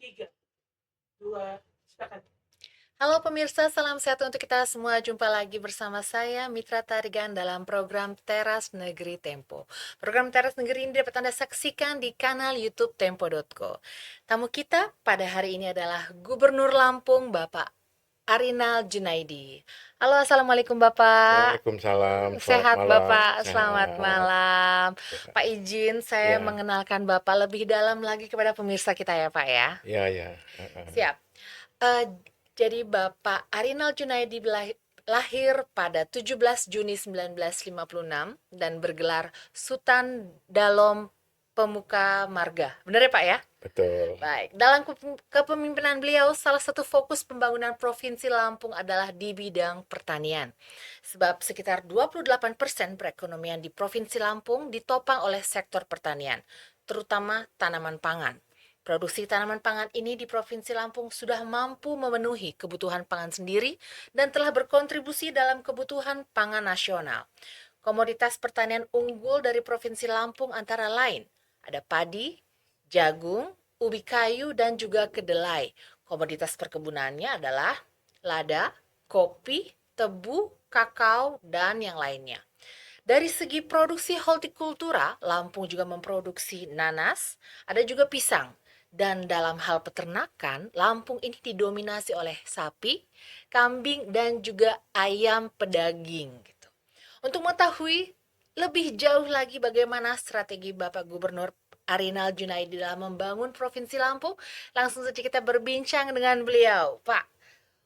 Tiga, dua, silakan. Halo pemirsa, salam sehat untuk kita semua. Jumpa lagi bersama saya, Mitra Tarigan, dalam program Teras Negeri Tempo. Program Teras Negeri ini dapat Anda saksikan di kanal YouTube Tempo.co. Tamu kita pada hari ini adalah Gubernur Lampung, Bapak Arinal Junaidi. Halo, Assalamualaikum Bapak. Waalaikumsalam, selamat Sehat malam, Bapak, selamat sehat. malam. Ya, Pak izin saya ya, mengenalkan Bapak lebih dalam lagi kepada pemirsa kita ya Pak ya. ya, ya. Siap. Eh, jadi Bapak Arinal Junaidi lahir pada 17 Juni 1956 dan bergelar Sultan Dalom Pemuka Marga. Benar ya Pak ya? Betul. Baik, dalam kepemimpinan beliau, salah satu fokus pembangunan Provinsi Lampung adalah di bidang pertanian. Sebab sekitar 28% perekonomian di Provinsi Lampung ditopang oleh sektor pertanian, terutama tanaman pangan. Produksi tanaman pangan ini di Provinsi Lampung sudah mampu memenuhi kebutuhan pangan sendiri dan telah berkontribusi dalam kebutuhan pangan nasional. Komoditas pertanian unggul dari Provinsi Lampung antara lain ada padi, jagung, ubi kayu, dan juga kedelai. Komoditas perkebunannya adalah lada, kopi, tebu, kakao, dan yang lainnya. Dari segi produksi hortikultura, Lampung juga memproduksi nanas, ada juga pisang. Dan dalam hal peternakan, Lampung ini didominasi oleh sapi, kambing, dan juga ayam pedaging gitu. Untuk mengetahui lebih jauh lagi bagaimana strategi Bapak Gubernur Arinal Junaidi dalam membangun Provinsi Lampung, langsung saja kita berbincang dengan beliau. Pak,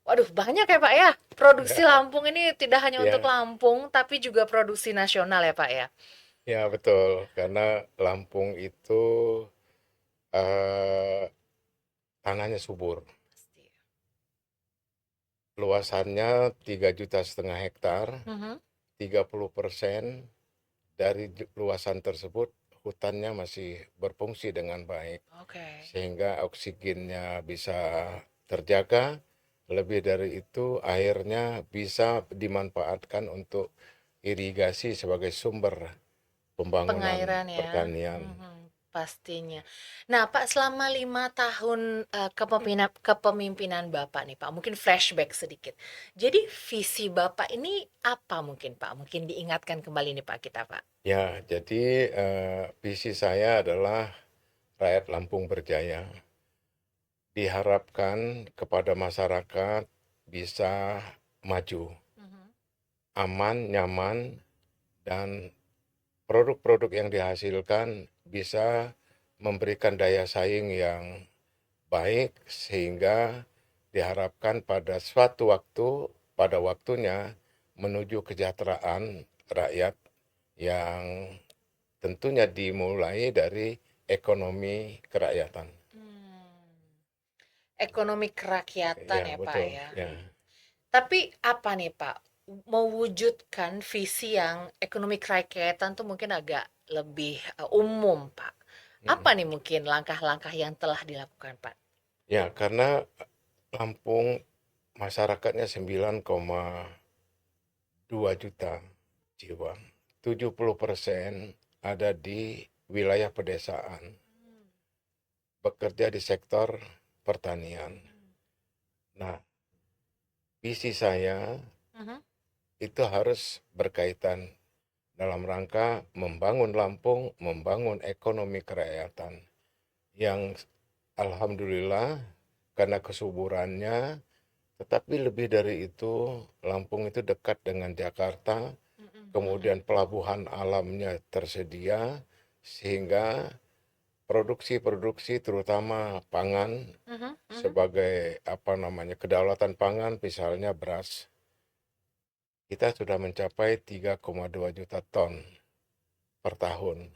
waduh banyak ya Pak ya. Produksi Ya, Lampung ini tidak hanya untuk ya, Lampung, tapi juga produksi nasional ya Pak ya. ya, betul. Karena Lampung itu eh, tanahnya subur. Pasti. Luasannya 3,5 juta hektar. Mhm. 30% dari luasan tersebut hutannya masih berfungsi dengan baik. Oke. Sehingga oksigennya bisa terjaga. Lebih dari itu, airnya bisa dimanfaatkan untuk irigasi sebagai sumber pembangunan Pengairan ya. pertanian. Mhm, pastinya. Nah, Pak, selama 5 tahun kepemimpinan Bapak nih, Pak, mungkin flashback sedikit. Jadi visi Bapak ini apa mungkin, Pak? Mungkin diingatkan kembali nih, Pak, kita, Pak. Ya, jadi visi saya adalah rakyat Lampung berjaya. Diharapkan kepada masyarakat bisa maju, Mhm. aman, nyaman, dan produk-produk yang dihasilkan bisa memberikan daya saing yang baik sehingga diharapkan pada suatu waktu, pada waktunya menuju kesejahteraan rakyat yang tentunya dimulai dari ekonomi kerakyatan. Hmm. Ekonomi kerakyatan Ya, ya, Pak betul. ya. Ya. Tapi apa nih, Pak? Mewujudkan visi yang ekonomi kerakyatan tuh mungkin agak lebih umum, Pak. Apa Mm. nih mungkin langkah-langkah yang telah dilakukan, Pak? Ya, karena Lampung masyarakatnya 9,2 juta jiwa. 70% ada di wilayah pedesaan, bekerja di sektor pertanian. Nah, visi saya Mhm. itu harus berkaitan dalam rangka membangun Lampung, membangun ekonomi kerakyatan yang alhamdulillah karena kesuburannya, tetapi lebih dari itu Lampung itu dekat dengan Jakarta, Mhm, kemudian mhm, pelabuhan alamnya tersedia sehingga produksi-produksi terutama pangan mhm, mhm. sebagai apa namanya kedaulatan pangan misalnya beras kita sudah mencapai 3,2 juta ton per tahun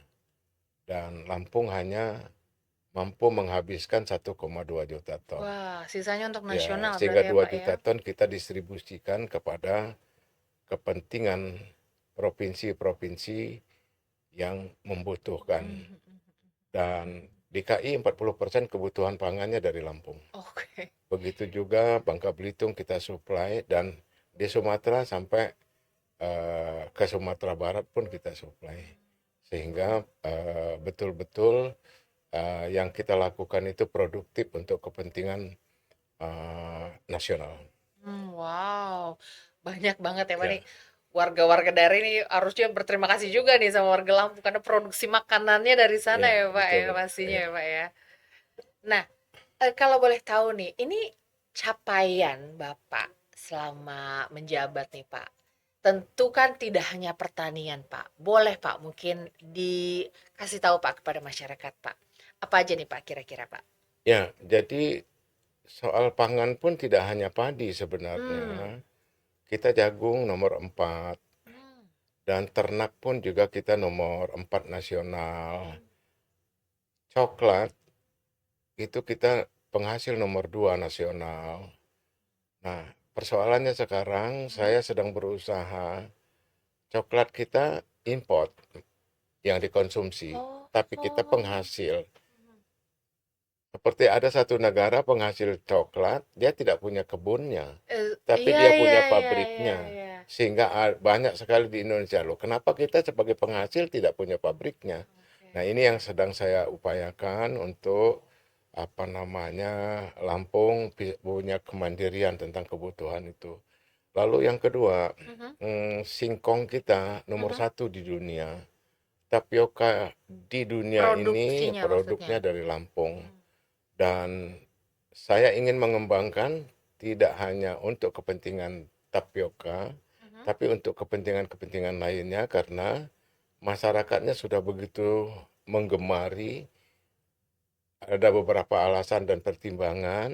dan Lampung hanya mampu menghabiskan 1,2 juta ton. Wah, sisanya untuk Ya, nasional sehingga berarti ya, 2 Pak ya? juta ton kita distribusikan kepada kepentingan provinsi-provinsi yang membutuhkan. Mhm, mhm. Dan DKI 40% kebutuhan pangannya dari Lampung. Oke. Begitu juga Bangka Belitung kita supply dan di Sumatera sampai ke Sumatera Barat pun kita supply. Sehingga betul-betul yang kita lakukan itu produktif untuk kepentingan nasional. Wow, banyak banget ya Pak Ya, nih. Warga-warga daerah ini harusnya berterima kasih juga nih sama warga Lampung karena produksi makanannya dari sana ya ya Pak ya betul. pastinya Ya, ya Pak ya. Nah, kalau boleh tahu nih, ini capaian Bapak selama menjabat nih Pak. Tentu kan tidak hanya pertanian Pak. Boleh Pak mungkin dikasih tahu Pak kepada masyarakat Pak. Apa aja nih Pak kira-kira Pak? ya, jadi soal pangan pun tidak hanya padi sebenarnya. Hmm. Kita jagung nomor 4 Hmm. dan ternak pun juga kita nomor 4 nasional. Coklat itu kita penghasil nomor 2 nasional. Nah, persoalannya sekarang Mhm. saya sedang berusaha coklat kita import yang dikonsumsi, Oh, tapi kita oh. penghasil. Seperti ada satu negara penghasil coklat, dia tidak punya kebunnya, tapi Iya dia iya punya iya iya pabriknya. iya. Sehingga banyak sekali di Indonesia loh. Kenapa kita sebagai penghasil tidak punya pabriknya? Oke. Nah, ini yang sedang saya upayakan untuk apa namanya Lampung punya kemandirian tentang kebutuhan itu. Lalu yang kedua, Mhm, singkong kita nomor mhm. satu di dunia. Tapioka di dunia ini Produksinya maksudnya? produknya dari Lampung. Mmm, Dan saya ingin mengembangkan tidak hanya untuk kepentingan tapioka, mhm. tapi untuk kepentingan-kepentingan lainnya karena masyarakatnya sudah begitu menggemari, ada beberapa alasan dan pertimbangan.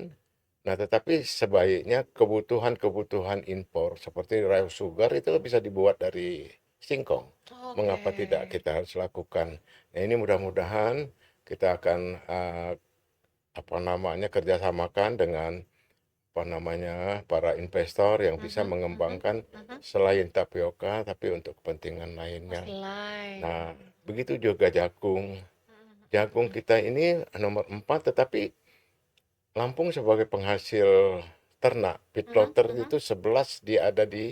Nah, tetapi sebaiknya kebutuhan-kebutuhan impor seperti rice sugar itu bisa dibuat dari singkong. Oke. Mengapa tidak kita harus lakukan? Nah, ini mudah-mudahan kita akan apa namanya kerjasamakan dengan apa namanya para investor yang bisa Mhm mhm mengembangkan mhm. selain tapioka tapi untuk kepentingan Oh, lainnya. selai. Nah, begitu juga jagung. Mhm Jagung mhm kita ini nomor 4 tetapi Lampung sebagai penghasil ternak, mhm feedlotter mhm itu 11 dia ada di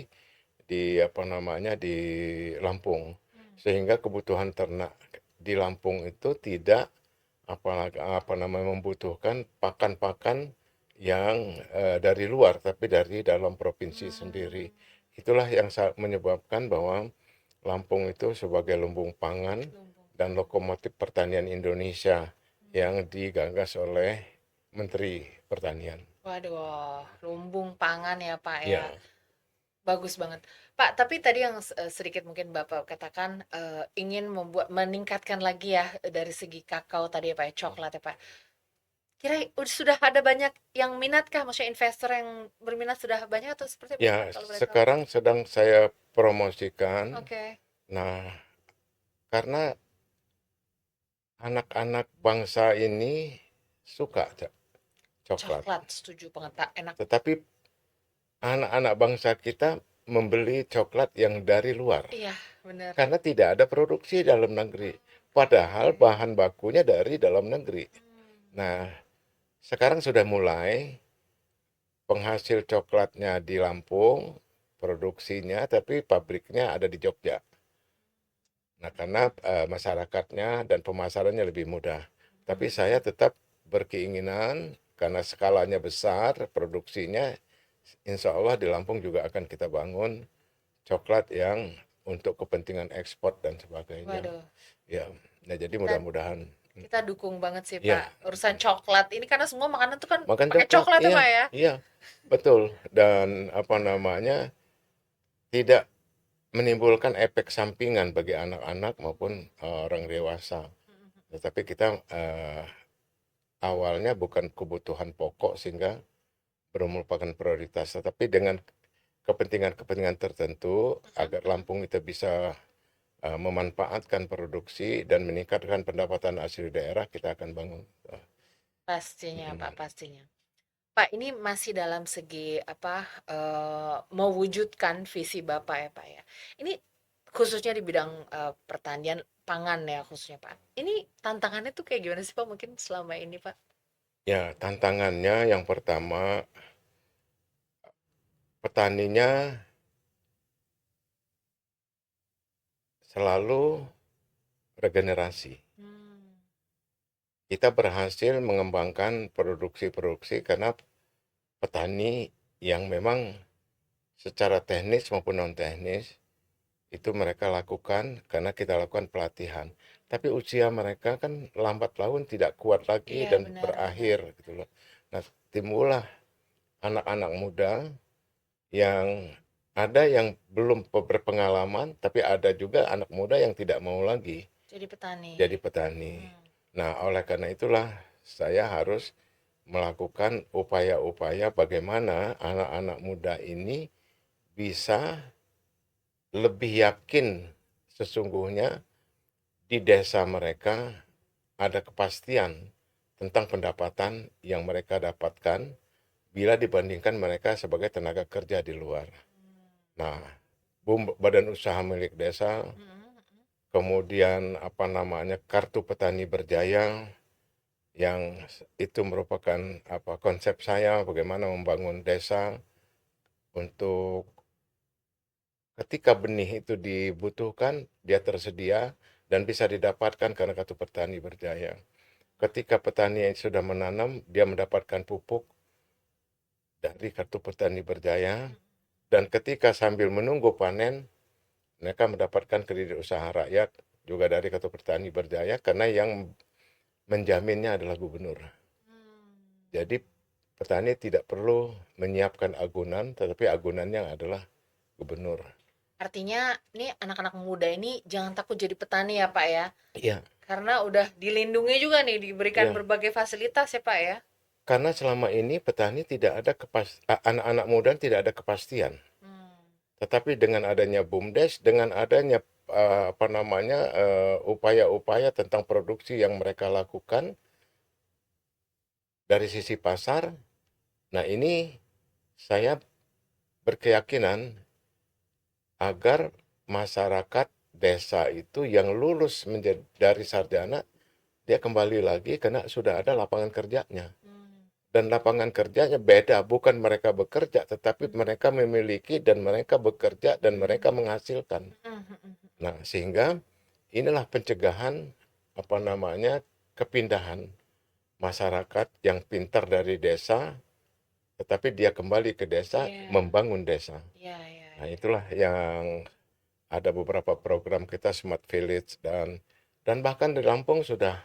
apa namanya di Lampung. mhm. Sehingga kebutuhan ternak di Lampung itu tidak apa namanya membutuhkan pakan-pakan yang dari luar tapi dari dalam provinsi sendiri. Mmm, Itulah yang menyebabkan bahwa Lampung itu sebagai lumbung pangan lumbung dan pangan. lokomotif pertanian Indonesia Mmm. yang digagas oleh Menteri Pertanian. Waduh, lumbung pangan ya, Pak, ya. Ya, Bagus banget. Pak, tapi tadi yang sedikit mungkin Bapak katakan, ingin meningkatkan lagi ya, dari segi kakao tadi ya, Pak, ya, coklat ya, Pak. Sudah ada banyak yang minat kah? Maksudnya investor yang berminat sudah banyak atau seperti apa nih, ya Pak, kalau boleh tahu? sekarang sedang saya promosikan. Oke. Nah, karena anak-anak bangsa ini suka coklat. Coklat, setuju banget, Pak, enak. Tetapi anak-anak bangsa kita membeli coklat yang dari luar Iya, bener. karena tidak ada produksi dalam negeri. Padahal Oke. bahan bakunya dari dalam negeri. Mmm, Nah, sekarang sudah mulai penghasil coklatnya di Lampung, produksinya, tapi pabriknya ada di Jogja. Nah, karena masyarakatnya dan pemasarannya lebih mudah. Tapi mhm saya mhm. tetap berkeinginan karena skalanya besar, produksinya, insya Allah di Lampung juga akan kita bangun coklat yang untuk kepentingan ekspor dan sebagainya. Waduh, Ya, nah jadi kita mudah-mudahan. kita dukung banget sih, Ya, Pak, urusan coklat ini karena semua makanan tuh kan makan pakai coklat, coklat ya, iya, Pak, ya? iya, betul. Dan apa namanya, tidak menimbulkan efek sampingan bagi anak-anak maupun orang dewasa. Mhm mhm. Tetapi kita awalnya bukan kebutuhan pokok sehingga belum merupakan prioritas, tetapi dengan kepentingan-kepentingan tertentu Mhm agar mhm. Lampung kita bisa memanfaatkan produksi dan meningkatkan pendapatan asli daerah, kita akan bangun. Pastinya, Pak, Mm. pastinya. Pak, ini masih dalam segi apa, mewujudkan visi Bapak ya, Pak, ya. Ini khususnya di bidang, pertanian pangan ya khususnya, Pak. Ini tantangannya tuh kayak gimana sih, Pak, mungkin selama ini, Pak? Ya, tantangannya yang pertama, petaninya selalu regenerasi. Mmm, kita berhasil mengembangkan produksi-produksi karena petani yang memang secara teknis maupun non teknis itu mereka lakukan karena kita lakukan pelatihan. Tapi usia mereka kan lambat laun tidak kuat lagi Iya, dan benar-benar. berakhir gitu loh. Nah, timbullah anak-anak muda yang ada yang belum berpengalaman, tapi ada juga anak muda yang tidak mau lagi Jadi petani. jadi petani. Hmm. Nah, oleh karena itulah saya harus melakukan upaya-upaya bagaimana anak-anak muda ini bisa lebih yakin sesungguhnya di desa mereka ada kepastian tentang pendapatan yang mereka dapatkan bila dibandingkan mereka sebagai tenaga kerja di luar. Nah, badan usaha milik desa, Hmm. kemudian apa namanya kartu petani berjaya yang itu merupakan apa konsep saya bagaimana membangun desa untuk ketika benih itu dibutuhkan dia tersedia dan bisa didapatkan karena kartu petani berjaya. Ketika petani yang sudah menanam, dia mendapatkan pupuk dari kartu petani berjaya. Dan ketika sambil menunggu panen, mereka mendapatkan kredit usaha rakyat juga dari kartu petani berjaya karena yang menjaminnya adalah gubernur. Hmm. Jadi petani tidak perlu menyiapkan agunan, tetapi agunannya adalah gubernur. Artinya nih anak-anak muda ini jangan takut jadi petani ya Pak ya. Iya, Karena udah dilindungi juga nih, diberikan iya. berbagai fasilitas ya Pak ya. Karena selama ini petani tidak ada anak-anak muda tidak ada kepastian. Hmm. Tetapi dengan adanya BUMDes, dengan adanya apa namanya upaya-upaya tentang produksi yang mereka lakukan dari sisi pasar, nah ini saya berkeyakinan agar masyarakat desa itu yang lulus menjadi dari sarjana dia kembali lagi karena sudah ada lapangan kerjanya. Hmm. Dan lapangan kerjanya beda, bukan mereka bekerja, tetapi mereka memiliki dan mereka bekerja dan mereka menghasilkan. Hmm. Hmm. Nah, sehingga inilah pencegahan apa namanya kepindahan masyarakat yang pintar dari desa, tetapi dia kembali ke desa Iya, membangun desa. iya, iya, Nah, iya. itulah yang ada beberapa program kita Smart Village dan bahkan di Lampung sudah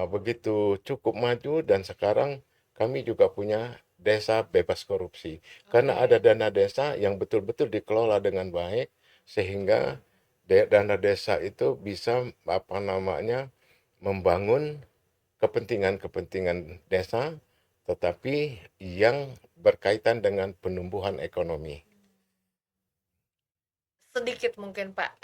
begitu cukup maju dan sekarang kami juga punya desa bebas korupsi. Karena ada Oke. dana desa yang betul-betul dikelola dengan baik sehingga dana desa itu bisa apa namanya membangun kepentingan-kepentingan desa tetapi yang berkaitan dengan penumbuhan ekonomi. Sedikit mungkin Pak,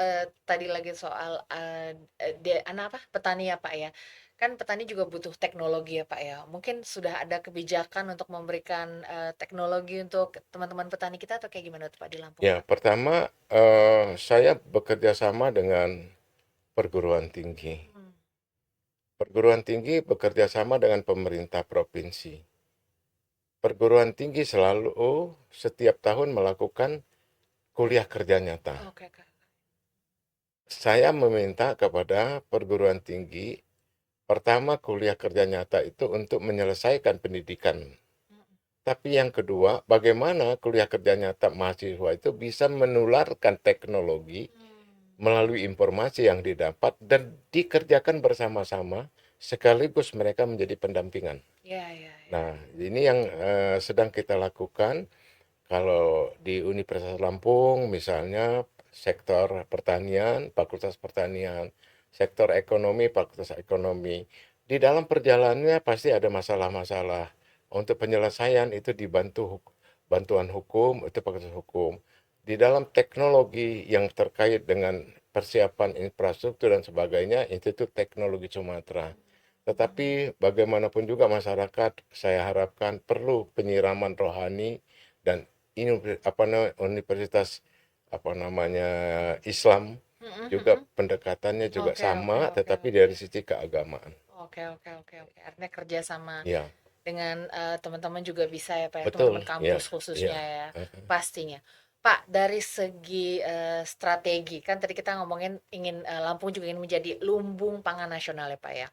tadi lagi soal apa petani ya Pak ya. Kan petani juga butuh teknologi ya Pak ya. Mungkin sudah ada kebijakan untuk memberikan teknologi untuk teman-teman petani kita atau kayak gimana tuh Pak di Lampung Ya, Pak? pertama saya bekerja sama dengan perguruan tinggi. Hmm. Perguruan tinggi bekerja sama dengan pemerintah provinsi. Perguruan tinggi selalu setiap tahun melakukan kuliah kerja nyata. Oke Kak. Saya meminta kepada perguruan tinggi, pertama kuliah kerja nyata itu untuk menyelesaikan pendidikan. Hmm. Tapi yang kedua, bagaimana kuliah kerja nyata mahasiswa itu bisa menularkan teknologi Hmm. melalui informasi yang didapat dan dikerjakan bersama-sama sekaligus mereka menjadi pendampingan. Ya, ya, ya. Nah, ini yang sedang kita lakukan. Kalau di Universitas Lampung, misalnya sektor pertanian, Fakultas Pertanian, sektor ekonomi, Fakultas Ekonomi. Di dalam perjalanannya pasti ada masalah-masalah. Untuk penyelesaian itu dibantu bantuan hukum, itu Fakultas Hukum. Di dalam teknologi yang terkait dengan persiapan infrastruktur dan sebagainya, Institut Teknologi Sumatera. Tetapi bagaimanapun juga masyarakat, saya harapkan perlu penyiraman rohani dan ini apa universitas apa namanya Islam Hmm. juga Hmm. pendekatannya juga Oke, sama, oke, oke, tetapi oke. dari sisi keagamaan. Oke, oke, oke, oke. Artinya kerja sama Ya, dengan teman-teman juga bisa ya Pak ya, teman-teman betul. Ya, kampus khususnya ya. ya, pastinya. Pak, dari segi strategi, kan tadi kita ngomongin ingin Lampung juga ingin menjadi lumbung pangan nasional ya Pak ya.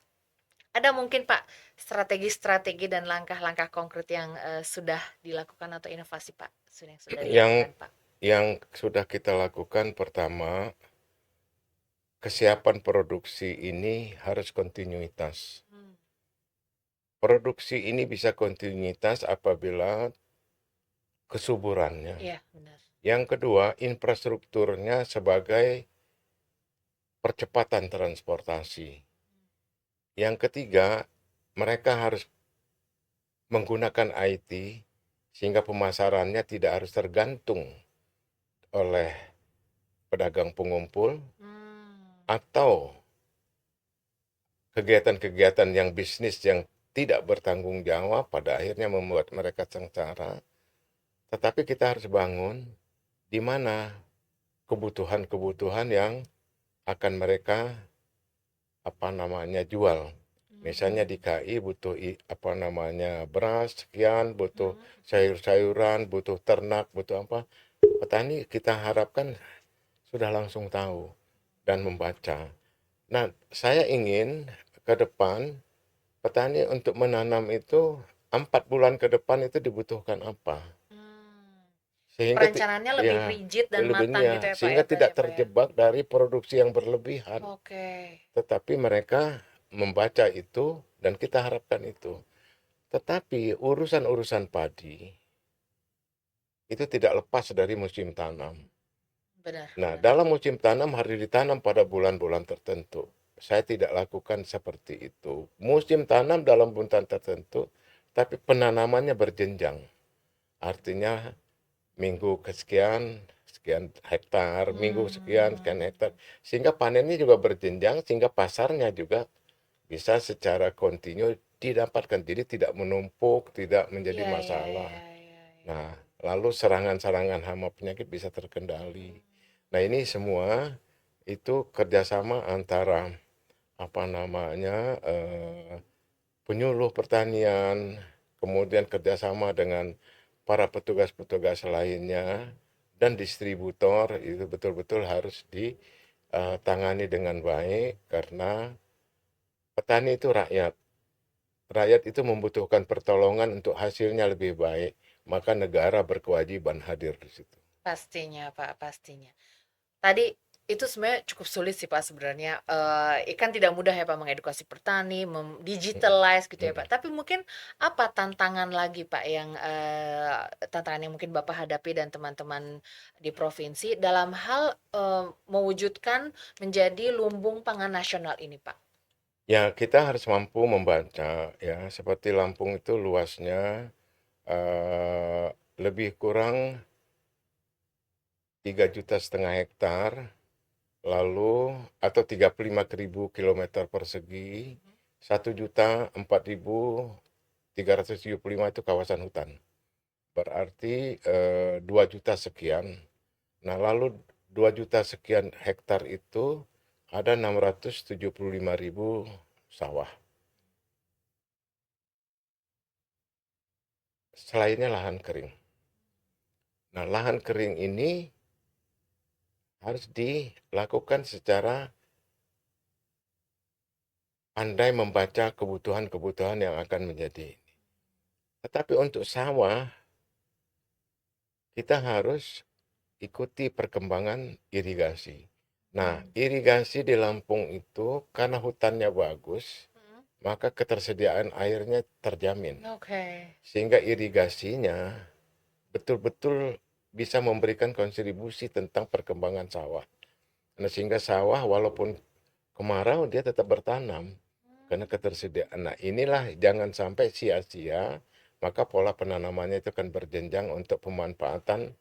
Ada mungkin Pak strategi-strategi dan langkah-langkah konkret yang sudah dilakukan atau inovasi Pak yang sudah Yang dilakukan Pak? yang sudah kita lakukan pertama, kesiapan produksi ini harus kontinuitas. Hmm, Produksi ini bisa kontinuitas apabila kesuburannya. iya benar. Yang kedua, infrastrukturnya sebagai percepatan transportasi. Yang ketiga, mereka harus menggunakan IT sehingga pemasarannya tidak harus tergantung oleh pedagang pengumpul Hmm, atau kegiatan-kegiatan yang bisnis yang tidak bertanggung jawab pada akhirnya membuat mereka sengsara. Tetapi kita harus bangun di mana kebutuhan-kebutuhan yang akan mereka jual. Misalnya di hmm, KI butuh apa namanya beras sekian, butuh hmm, hmm. sayur-sayuran, butuh ternak, butuh apa. Petani kita harapkan sudah langsung tahu dan membaca. Nah, saya ingin ke depan petani untuk menanam itu 4 bulan ke depan itu dibutuhkan apa. Hmm. Sehingga Perencanaannya lebih ya rigid dan matang lebihnya gitu ya Pak sehingga ya berarti tidak ya Pak ya? terjebak dari produksi yang berlebihan. Oke. Tetapi mereka membaca itu dan kita harapkan itu. Tetapi urusan-urusan padi itu tidak lepas dari musim tanam. Benar, Nah, benar. dalam musim tanam harus ditanam pada bulan-bulan tertentu. Saya tidak lakukan seperti itu. Musim tanam dalam bulan tertentu, tapi penanamannya berjenjang. Artinya minggu kesekian, sekian hektar, minggu sekian, sekian Hmm. hektar. Sehingga panennya juga berjenjang, sehingga pasarnya juga bisa secara kontinu didapatkan. Jadi tidak menumpuk, tidak menjadi Iya, iya, masalah. iya, iya, iya. Nah, lalu serangan-serangan hama penyakit bisa terkendali. Nah, ini semua itu kerjasama antara penyuluh pertanian, kemudian kerjasama dengan para petugas-petugas lainnya dan distributor itu betul-betul harus ditangani dengan baik karena petani itu rakyat. Rakyat itu membutuhkan pertolongan untuk hasilnya lebih baik, maka negara berkewajiban hadir di situ. Pastinya, Pak, pastinya. Tadi itu sebenarnya cukup sulit sih Pak sebenarnya. Kan tidak mudah ya Pak mengedukasi petani, digitalize gitu ya Pak. Tapi mungkin apa tantangan lagi Pak yang tantangan yang mungkin Bapak hadapi dan teman-teman di provinsi dalam hal mewujudkan menjadi lumbung pangan nasional ini Pak? Ya, kita harus mampu membaca ya, seperti Lampung itu luasnya eh, lebih kurang 3,5 juta hektar, lalu atau 35.000 km persegi, 1.004.375 itu kawasan hutan. Berarti 2 juta sekian. Nah, lalu 2 juta sekian hektar itu ada 675.000 sawah. Selainnya lahan kering. Nah, lahan kering ini harus dilakukan secara pandai membaca kebutuhan-kebutuhan yang akan menjadi. Tetapi untuk sawah, kita harus ikuti perkembangan irigasi. Nah, Hmm. irigasi di Lampung itu karena hutannya bagus, Hmm. maka ketersediaan airnya terjamin. Oke. Sehingga irigasinya betul-betul bisa memberikan kontribusi tentang perkembangan sawah. Nah, sehingga sawah walaupun kemarau dia tetap bertanam karena ketersediaan. Nah, inilah jangan sampai sia-sia, maka pola penanamannya itu akan berjenjang untuk pemanfaatan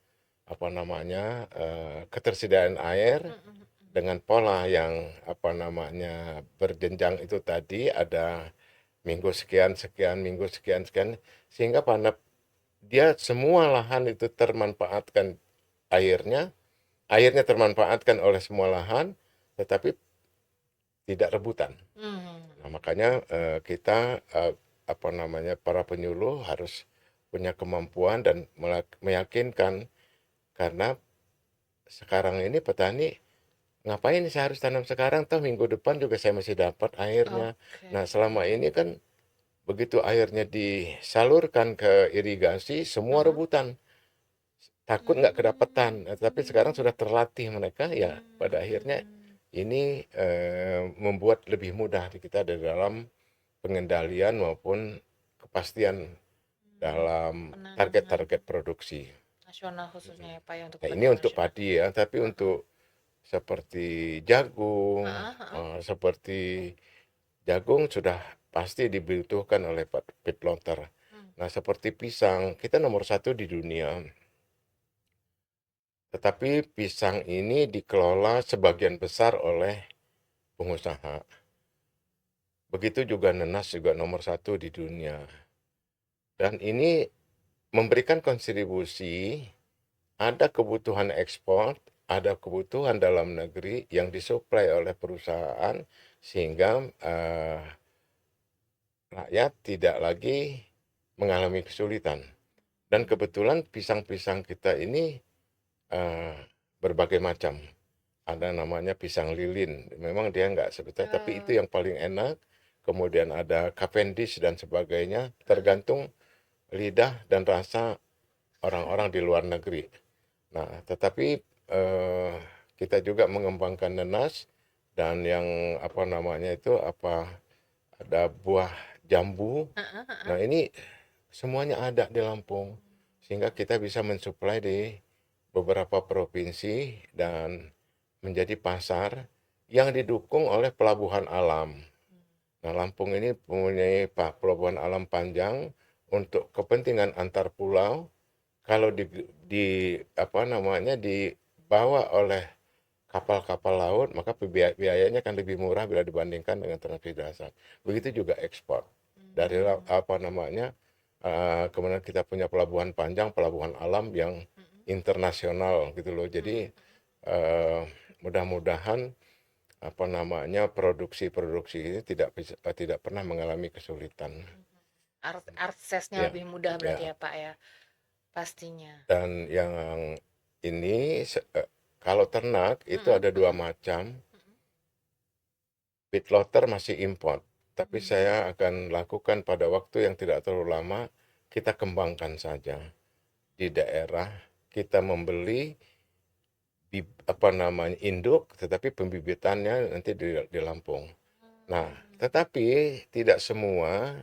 ketersediaan air Hmm, hmm, hmm. dengan pola yang berjenjang itu tadi ada minggu sekian sekian, minggu sekian sekian, sehingga pada dia semua lahan itu termanfaatkan airnya, airnya termanfaatkan oleh semua lahan, tetapi tidak rebutan. Hmm. Nah, makanya kita para penyuluh harus punya kemampuan dan meyakinkan karena sekarang ini petani ngapain saya harus tanam sekarang, toh minggu depan juga saya masih dapat airnya. Nah, selama Oke. ini kan begitu airnya disalurkan ke irigasi, semua Heeh. rebutan. Takut nggak kedapetan. Mmm. Tapi sekarang sudah terlatih mereka, ya pada akhirnya Mmm. ini membuat lebih mudah di kita di dalam pengendalian maupun kepastian dalam Penanaman target-target produksi. nasional khususnya ya, Pak, ya, untuk Nah, ini kepentingan untuk nasional. padi ya, tapi Heeh. untuk seperti jagung, Heeh heeh. seperti jagung sudah pasti dibutuhkan oleh feedlotter. Mmm. Nah, seperti pisang, kita nomor satu di dunia. Tetapi pisang ini dikelola sebagian besar oleh pengusaha. Begitu juga nenas juga nomor satu di dunia. Dan ini memberikan kontribusi, ada kebutuhan ekspor, ada kebutuhan dalam negeri yang disuplai oleh perusahaan, sehingga rakyat tidak lagi mengalami kesulitan. Dan kebetulan pisang-pisang kita ini berbagai macam. Ada namanya pisang lilin. Memang dia nggak sebetulnya, tapi itu Oh. yang paling enak. Kemudian ada Cavendish dan sebagainya, Heeh. tergantung lidah dan rasa orang-orang di luar negeri. Nah, tetapi eh, kita juga mengembangkan nenas dan yang apa namanya itu ada buah jambu. Heeh heeh. Nah, ini semuanya ada di Lampung, sehingga kita bisa mensuplai di beberapa provinsi dan menjadi pasar yang didukung oleh pelabuhan alam. Nah, Lampung ini mempunyai pelabuhan alam panjang untuk kepentingan antar pulau. Kalau di apa namanya dibawa oleh kapal-kapal laut, maka biayanya akan lebih murah bila dibandingkan dengan transportasi darat. Begitu juga ekspor. Dari Mmm. apa namanya, kemudian kita punya pelabuhan panjang, pelabuhan alam yang Mhm. internasional gitu loh. Jadi Mhm. eh, mudah-mudahan apa namanya produksi-produksi ini tidak pernah mengalami kesulitan. Mhm. Aksesnya Ya, lebih mudah berarti ya. ya, Pak, ya? Pastinya. Dan yang ini kalau ternak itu Mhm ada dua mhm macam. mhm. Feedlotter masih import, tapi Mmm. saya akan lakukan pada waktu yang tidak terlalu lama, kita kembangkan saja. Di daerah kita membeli apa namanya induk, tetapi pembibitannya nanti di Lampung. Nah, Mmm. tetapi tidak semua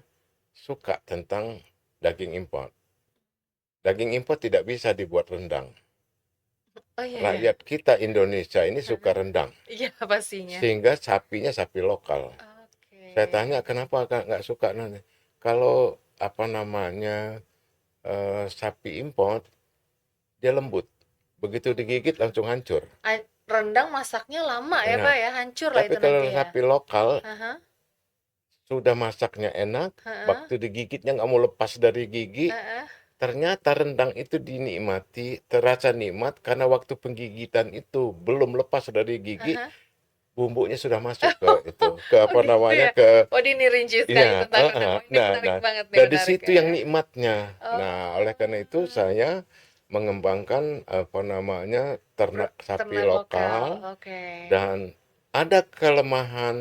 suka tentang daging impor. Daging impor tidak bisa dibuat rendang. Oh, iya ya? Rakyat kita Indonesia ini suka Heeh. rendang, Iya, pastinya. sehingga sapinya sapi lokal. Saya tanya Oke. kenapa nggak suka nanti. Kalau apa namanya sapi import, dia lembut. Begitu digigit Mmm. langsung hancur. Rendang masaknya lama ya, Nah, Pak, ya? Hancur lah tapi itu kalau nanti ya? sapi lokal Ah. sudah masaknya enak, Heeh. waktu digigitnya nggak mau lepas dari gigi. Heeh. Ternyata rendang itu dinikmati, terasa nikmat karena waktu penggigitan itu belum lepas dari gigi, Ah. bumbunya sudah masuk ke itu, ke Oh, apa gitu namanya, ya? ke Oh, ini rinci sekali iya, tentang rendang. Oh, ini nah menarik nah, banget nih, dari menarik situ yang ya. nikmatnya. Nah, oleh karena itu Oh, saya mengembangkan, apa namanya, ternak sapi ternak lokal, lokal oke. dan ada kelemahan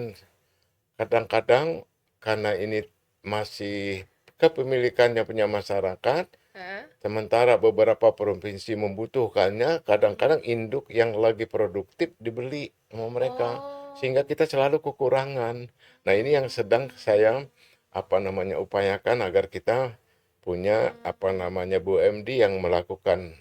kadang-kadang karena ini masih kepemilikannya punya masyarakat, Heeh. sementara beberapa provinsi membutuhkannya, Mhm. kadang-kadang induk yang lagi produktif dibeli sama mereka, sehingga Oh. kita selalu kekurangan. Nah, ini yang sedang saya apa namanya upayakan agar kita punya apa Mmm. namanya BUMD yang melakukan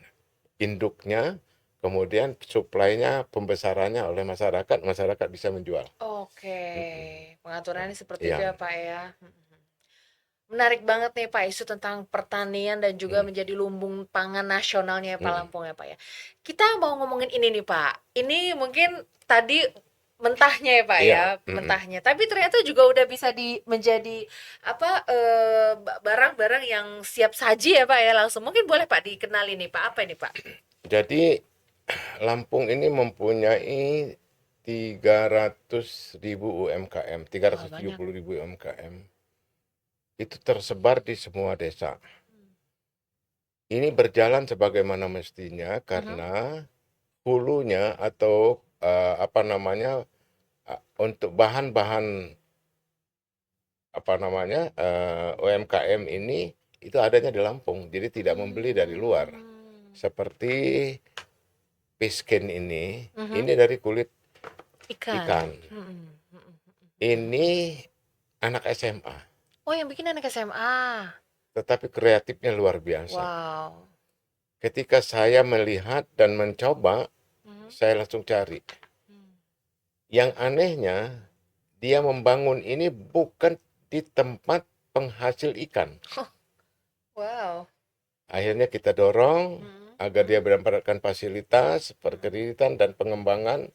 induknya, kemudian suplainya, pembesarannya oleh masyarakat, masyarakat bisa menjual. Oke, Mm-mm. pengaturannya seperti itu Iya. ya, Pak, ya? Mhm. Menarik banget nih, Pak, isu tentang pertanian dan juga Mm, menjadi lumbung pangan nasionalnya ya, Pak, mm. Lampung ya, Pak, ya. Kita mau ngomongin ini nih, Pak. Ini mungkin tadi mentahnya ya, Pak, Iya. ya, Mm-mm. mentahnya. Tapi ternyata juga udah bisa menjadi apa barang-barang yang siap saji ya, Pak, ya, langsung. Mungkin boleh, Pak, dikenali nih, Pak. Apa ini, Pak? Jadi Lampung ini mempunyai 300.000 UMKM, Wah, banyak. 370.000 UMKM. Itu tersebar di semua desa. Hmm. Ini berjalan sebagaimana mestinya Mhm. karena hulunya atau apa namanya, untuk bahan-bahan apa namanya, UMKM ini itu adanya di Lampung, jadi tidak membeli dari luar. Seperti piskin ini dari kulit ikan. Ini anak SMA, Oh, yang bikin anak SMA. tetapi kreatifnya luar biasa. Wow. Ketika saya melihat dan mencoba, saya langsung cari. Yang anehnya, dia membangun ini bukan di tempat penghasil ikan. Wow. Akhirnya kita dorong agar dia mendapatkan fasilitas, perkreditan, dan pengembangan.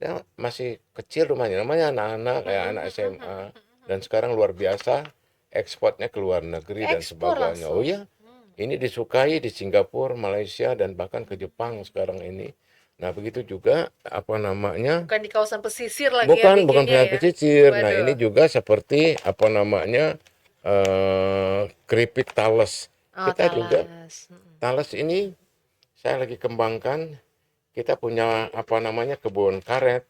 Dia masih kecil rumahnya, namanya anak-anak, kayak anak SMA. Dan sekarang luar biasa, ekspornya ke luar negeri dan Ekspor sebagainya. langsung. Oh iya, ini disukai di Singapura, Malaysia, dan bahkan ke Jepang sekarang ini. Nah, begitu juga apa namanya? Bukan di kawasan pesisir lagi ya Bukan bikinnya pesawat ya. pesisir. Nah, Waduh. ini juga seperti apa namanya? Keripik talas. Oh, Kita juga talas. talas ini saya lagi kembangkan. Kita punya apa namanya? Kebun karet.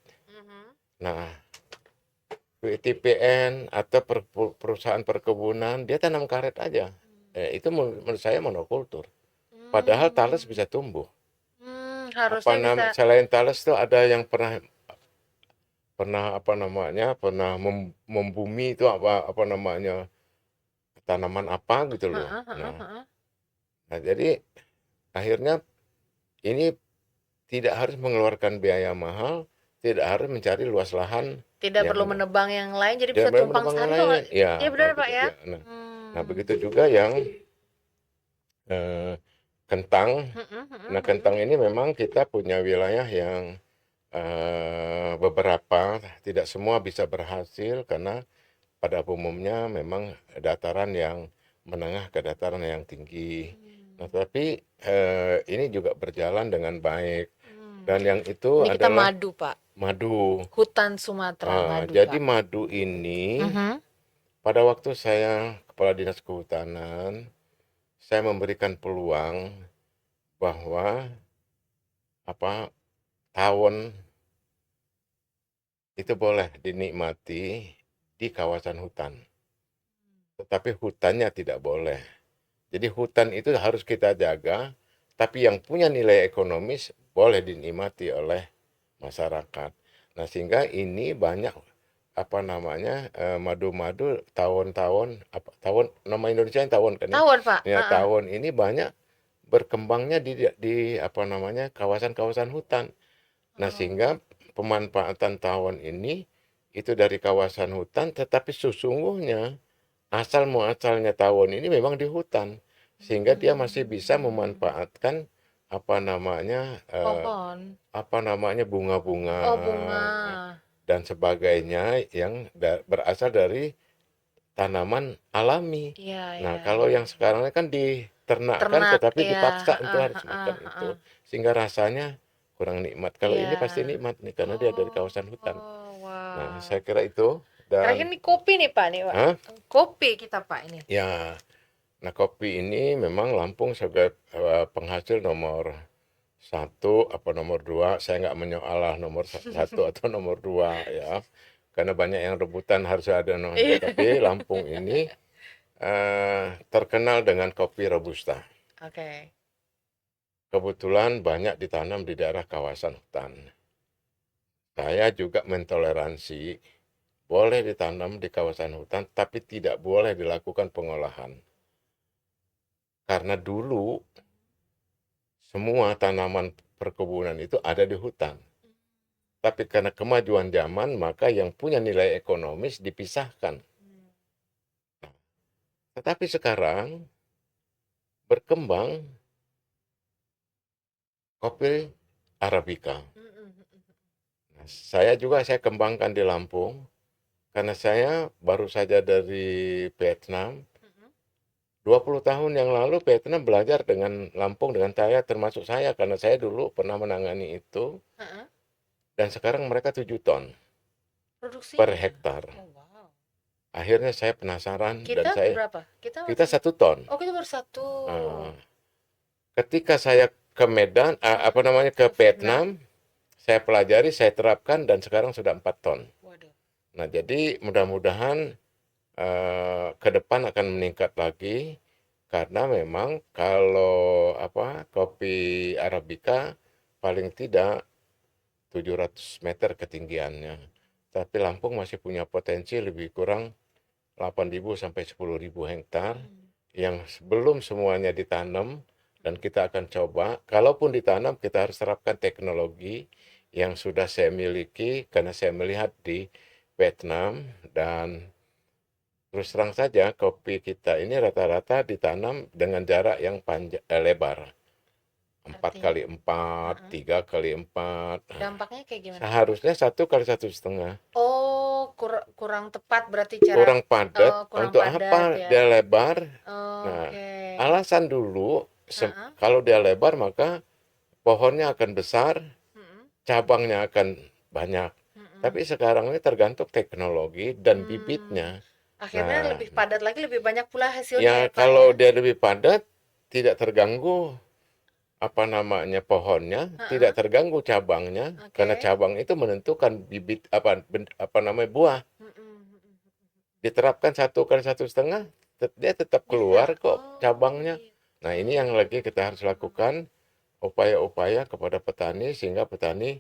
Nah, TPN atau perusahaan perkebunan dia tanam karet aja. Itu menurut saya monokultur. Padahal talas bisa tumbuh. Harusnya bisa. Selain talas tuh ada yang pernah apa namanya, pernah membumi itu apa namanya, tanaman apa gitu loh. Nah, jadi akhirnya ini tidak harus mengeluarkan biaya mahal, tidak harus mencari luas lahan. Tidak perlu menebang yang lain, jadi bisa Tidak perlu tumpang menebang yang sari. lain. Ya, Iya benar Pak gitu, ya. ya. Nah, begitu juga yang kentang. Nah, kentang ini memang kita punya wilayah yang beberapa, tidak semua bisa berhasil karena pada umumnya memang dataran yang menengah ke dataran yang tinggi. Nah, tapi ini juga berjalan dengan baik. Dan yang itu Ini kita adalah madu Pak. madu. Hutan Sumatera madu Jadi Pak. madu ini pada waktu saya Kepala Dinas Kehutanan, saya memberikan peluang bahwa apa tawon itu boleh dinikmati di kawasan hutan. Tetapi hutannya tidak boleh. Jadi hutan itu harus kita jaga, tapi yang punya nilai ekonomis boleh dinikmati oleh masyarakat. Nah, sehingga ini banyak apa namanya, madu-madu tawon-tawon, tawon nama Indonesia tawon kan ya? Tawon Pak. Ya, tawon ini banyak berkembangnya di apa namanya, kawasan-kawasan hutan. Nah, sehingga pemanfaatan tawon ini itu dari kawasan hutan, tetapi sesungguhnya asal muasalnya tawon ini memang di hutan, sehingga dia masih bisa memanfaatkan apa namanya, Pohon. apa namanya, bunga-bunga Oh, bunga. dan sebagainya yang berasal dari tanaman alami. Iya, Nah, iya, kalau iya. yang sekarang kan diternakkan Ternak tetapi ya. dipaksa untuk harus makan itu, sehingga rasanya kurang nikmat. Kalau ini pasti Iya. nikmat nih karena dia dari kawasan hutan. Oh, Nah, wow. saya kira itu. Terakhir Dan nih kopi nih Pak nih Pak. Kopi kita Pak ini. ya, nah kopi ini memang Lampung sebagai penghasil nomor satu apa nomor dua, saya nggak menyoal lah nomor satu atau nomor dua ya, karena banyak yang rebutan harus ada nomor. Tapi Lampung ini terkenal dengan kopi Robusta. Oke. Kebetulan banyak ditanam di daerah kawasan hutan. Saya juga mentoleransi boleh ditanam di kawasan hutan, tapi tidak boleh dilakukan pengolahan. Karena dulu semua tanaman perkebunan itu ada di hutan. Tapi karena kemajuan zaman, maka yang punya nilai ekonomis dipisahkan. Nah, tetapi sekarang berkembang kopi Arabica. Nah, saya kembangkan di Lampung, karena saya baru saja dari Vietnam. 20 tahun yang lalu Vietnam belajar dengan Lampung, dengan saya, termasuk saya, karena saya dulu pernah menangani itu. Dan sekarang mereka 7 ton per hektar. Oh, wow. Akhirnya saya penasaran dan Kita saya berapa? kita 1 ton. Oh, kita baru 1. Ketika saya ke Medan, apa namanya, ke Vietnam, saya pelajari, saya terapkan, dan sekarang sudah 4 ton. Waduh. Nah, jadi mudah-mudahan ke depan akan meningkat lagi, karena memang kalau kopi Arabica paling tidak 700 meter ketinggiannya. Tapi Lampung masih punya potensi lebih kurang 8.000 sampai 10.000 hektar yang belum semuanya ditanam, dan kita akan coba, kalaupun ditanam kita harus terapkan teknologi yang sudah saya miliki karena saya melihat di Vietnam. Dan terus terang saja kopi kita ini rata-rata ditanam dengan jarak yang lebar. 4 Artinya, kali 4, heeh. 3 kali 4. Dampaknya kayak gimana, Pak? Seharusnya 1 kali 1,5. Oh, kurang tepat berarti cara, Kurang padat. kurang Untuk padat apa ya. dia lebar? Nah, Oke. alasan dulu Heeh. kalau dia lebar maka pohonnya akan besar, Mhm, cabangnya akan banyak. mhm. Tapi sekarang ini tergantung teknologi dan Mmm, bibitnya. akhirnya Nah, lebih padat lagi, lebih banyak pula hasilnya ya ya, Pak, kalau ya? dia lebih padat, tidak terganggu pohonnya, tidak Heeh, terganggu cabangnya, karena oke. cabang itu menentukan bibit buah. Mhm, mhm, mhm. Diterapkan 1 kali 1,5, dia tetap Bisa? keluar kok Oh, cabangnya. Nah, gitu. ini yang lagi kita harus Mhm, lakukan, upaya-upaya kepada petani sehingga petani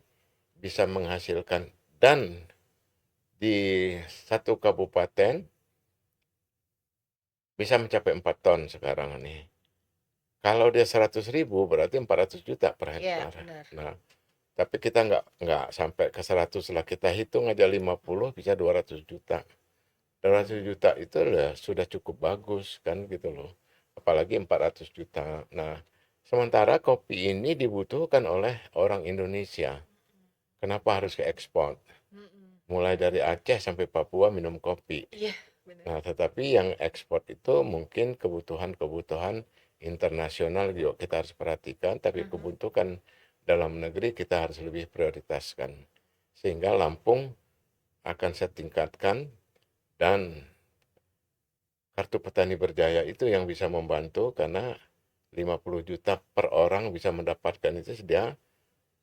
bisa menghasilkan. Dan di satu kabupaten bisa mencapai 4 ton sekarang ini. Kalau dia 100.000 berarti 400 juta per iya, hektar. benar. Nah, tapi kita nggak sampai ke 100 lah. Kita hitung aja 50 bisa 200 juta. 200 Mmm, juta itu sudah cukup bagus kan gitu loh. Apalagi 400 juta. Nah, sementara kopi ini dibutuhkan oleh orang Indonesia. Kenapa harus ke ekspor? mhm. Mulai dari Aceh sampai Papua minum kopi. Iya, benar. Nah, tetapi yang ekspor itu mungkin kebutuhan-kebutuhan internasional juga kita harus perhatikan, tapi Mhm. kebutuhan dalam negeri kita harus lebih prioritaskan. Sehingga Lampung akan saya tingkatkan, dan kartu petani berjaya itu yang bisa membantu, karena 50 juta per orang bisa mendapatkan itu.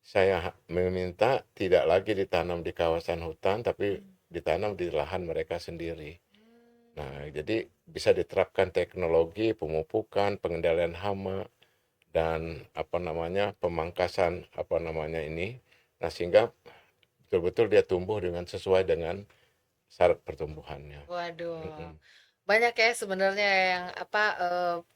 Saya meminta tidak lagi ditanam di kawasan hutan, tapi Mmm. ditanam di lahan mereka sendiri. Nah, Mmm. jadi bisa diterapkan teknologi pemupukan, pengendalian hama, dan pemangkasan ini. Nah, sehingga betul-betul dia tumbuh dengan sesuai dengan syarat pertumbuhannya. Waduh, Mm-mm. banyak ya sebenarnya yang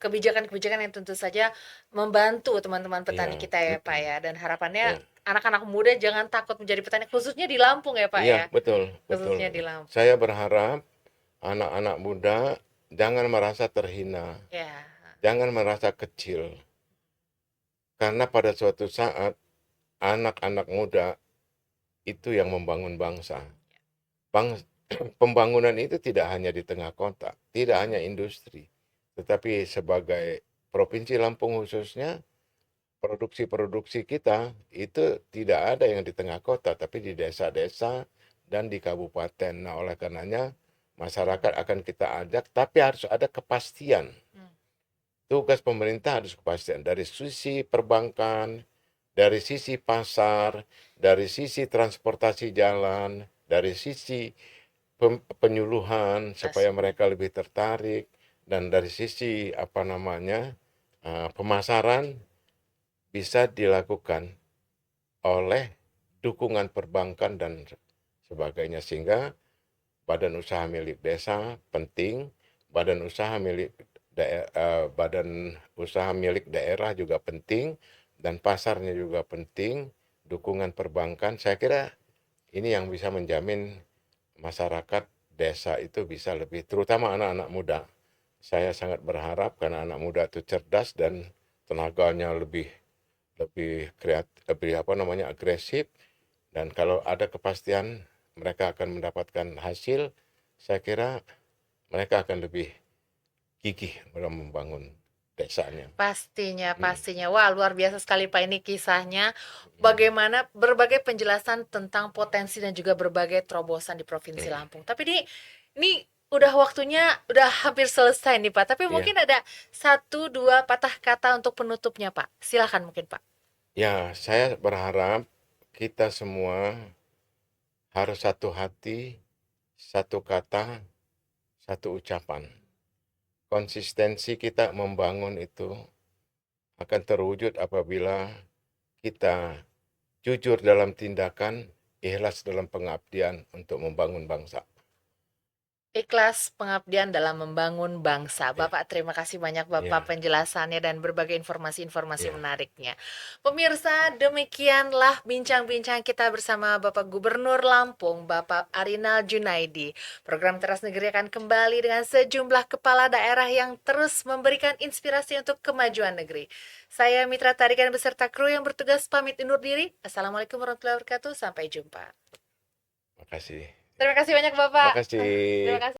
kebijakan-kebijakan yang tentu saja membantu teman-teman petani Iya, kita ya, Pak, mm-mm. ya, dan harapannya Iya, anak-anak muda jangan takut menjadi petani, khususnya di Lampung ya, Pak, iya, ya? betul, betul. Khususnya di Saya Lampung. berharap anak-anak muda jangan merasa terhina, Ya, jangan merasa kecil, karena pada suatu saat anak-anak muda itu yang membangun bangsa. Pembangunan itu tidak hanya di tengah kota, tidak hanya mhm, industri, tetapi sebagai Provinsi Lampung khususnya, produksi-produksi kita itu tidak ada yang di tengah kota, tapi di desa-desa dan di kabupaten. Nah, oleh karenanya masyarakat akan kita ajak, tapi harus ada kepastian. mmm, Tugas pemerintah harus kepastian dari sisi perbankan, dari sisi pasar, dari sisi transportasi jalan, dari sisi penyuluhan supaya pasti. mereka lebih tertarik, dan dari sisi pemasaran bisa dilakukan oleh dukungan perbankan dan sebagainya, sehingga badan usaha milik desa penting, badan usaha milik badan usaha milik daerah juga penting, dan pasarnya juga penting, dukungan perbankan. Saya kira ini yang bisa menjamin masyarakat desa itu bisa lebih, terutama anak-anak muda. Saya sangat berharap karena anak muda itu cerdas dan tenaganya lebih lebih kreatif, lebih agresif, dan kalau ada kepastian mereka akan mendapatkan hasil, saya kira mereka akan lebih gigih dalam membangun desanya. Pastinya, Mm, pastinya. Wah, luar biasa sekali Pak ini kisahnya. mm, Bagaimana berbagai penjelasan tentang potensi dan juga berbagai terobosan di Provinsi mm. Lampung. Tapi ini udah waktunya udah hampir selesai nih Pak. Tapi Iya, mungkin ada satu dua patah kata untuk penutupnya Pak. Silahkan mungkin Pak. ya, saya berharap kita semua harus satu hati, satu kata, satu ucapan. Konsistensi kita membangun itu akan terwujud apabila kita jujur dalam tindakan, ikhlas dalam pengabdian untuk membangun bangsa. Ikhlas pengabdian dalam membangun bangsa. Ya, Bapak, terima kasih banyak ya, Bapak penjelasannya dan berbagai informasi-informasi ya. menariknya. Pemirsa, demikianlah bincang-bincang kita bersama Bapak Gubernur Lampung, Bapak Arinal Junaidi. Program Teras Negeri akan kembali dengan sejumlah kepala daerah yang terus memberikan inspirasi untuk kemajuan negeri. Saya Mitra Tarikan beserta kru yang bertugas pamit undur diri. Assalamualaikum warahmatullahi wabarakatuh. Sampai jumpa. Makasih. Terima kasih banyak Bapak. Makasih. Terima kasih.